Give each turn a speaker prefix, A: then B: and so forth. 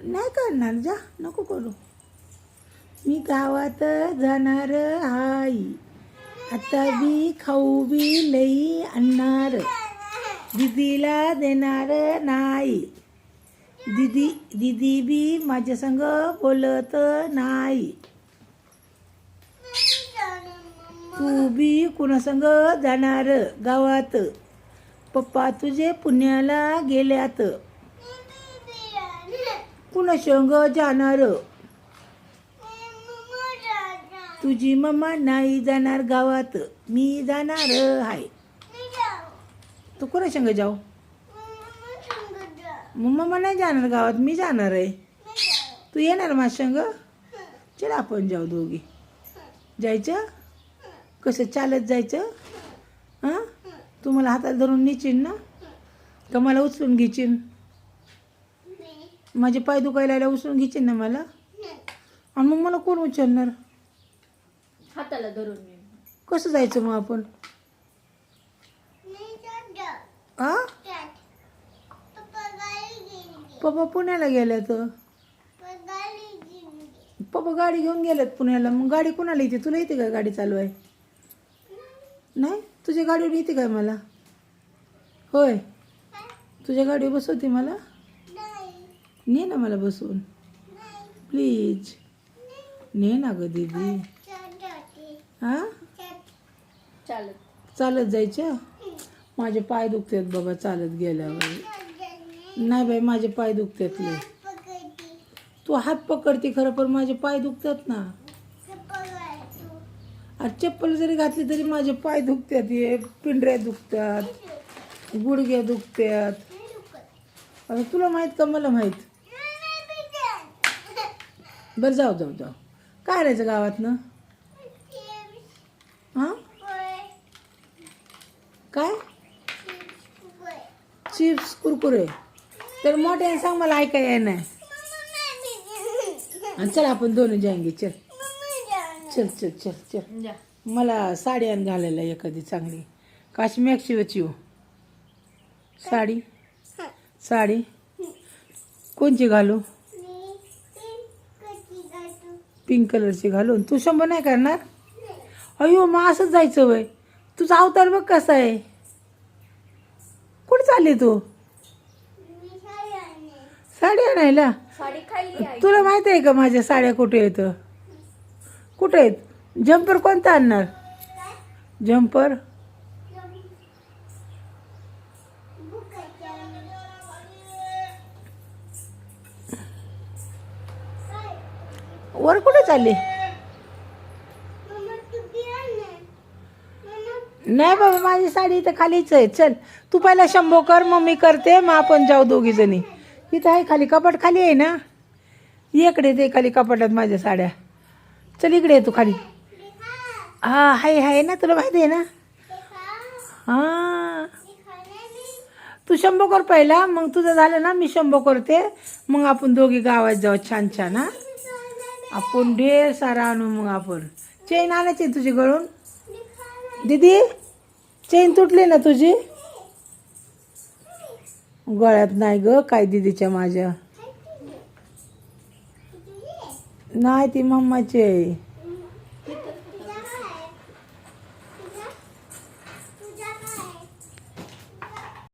A: नाही करणार, जा नको करू. मी गावात जाणार हाय, आता बी खाऊ बी लई आणणार, दीदीला देणार नाही. दीदी बी माझ्या संग बोलत नाही. तू बी कुणासंग जाणार गावात, पप्पा तुझे पुण्याला गेल्यात, कुणासंग जाणार. तुझी मम्मा नाही जाणार गावात, मी जाणार आहे. तू कुणासंग जाऊ? मम्मा नाही जाणार गावात, मी जाणार आहे. तू येणार माझ्या संग? चल आपण जाऊ दोघी. जायचं कसं? चालत जायचं? हां, तू मला हाताला धरून नेशील ना का मला उचलून घेशील? माझे पाय दुखायला उचलून घेशील ना मला? आणि मग मला कोण उचलणार?
B: हाताला धरून.
A: कसं जायचं मग आपण? हां, पप्पा पुण्याला गेल्या तर पप्पा गाडी घेऊन गेल्यात पुण्याला. मग गाडी कोणाला येते? तुला येते का गाडी चालवाय? नाही, तुझ्या गाडीवर येते काय मला? होय, तुझ्या गाडीवर बसवते मला? ने ना मला बसवून प्लीज. ने ना ग दीदी. हां, चालत जायचं? माझे पाय दुखतात बाबा चालत गेल्यावर. नाही बाई, माझे पाय दुखतात लय. तू हात पकडते खरं, पण माझे पाय दुखतात ना. अरे चप्पल जरी घातली तरी माझे पाय दुखतात, हे पिंढऱ्या दुखतात, गुडघे दुखतात. आता तुला माहीत का मला माहीत? बरं जाऊ जाऊ जाऊ. काय राहायचं गावातनं? हां, काय? चिप्स कुरकुरे? तर मोठ्याने सांग, मला ऐकाय आहे नाही. चल आपण दोन्ही जायंगे. चल चल चल चल चल. मला साडी आण घालायला एखादी चांगली. काश्मीरची वची हो साडी. साडी कोणची घालू? पिंक कलरची घालून. तू शंभर नाही करणार? अयो, मग असंच जायचं वय. तुझा अवतार बघ कसा आहे. कुठे चालली तू? साडी आणायला? तुला माहिती आहे का माझ्या साड्या कुठे आहेत? कुठे आहेत? जम्पर कोणता आणणार? जम्पर वर कुठे चालली? नाही बाबा, माझी साडी इथं खालीच आहे. चल तू पहिला शंभो कर, मग मी करते, मग आपण जाऊ दोघी जणी. इथं आहे खाली, कपाट खाली आहे ना. इकडे ते खाली कपाटात माझ्या साड्या. चल इकडे ये तू खाली. हा आहे ना, तुला माहिती आहे ना. हां, तू शंभो कर पहिला, मग तुझं झालं ना मी शंभो करते, मग आपण दोघी गावात जाऊ छान छान. हां, आपण ढेर सारा आणू. मग आपण चेन आणायची तुझी गळून. दीदी, चेन तुटली ना तुझी? गळ्यात नाही ग काय दीदीच्या माझ्या. नाही, ती मम्माची आहे.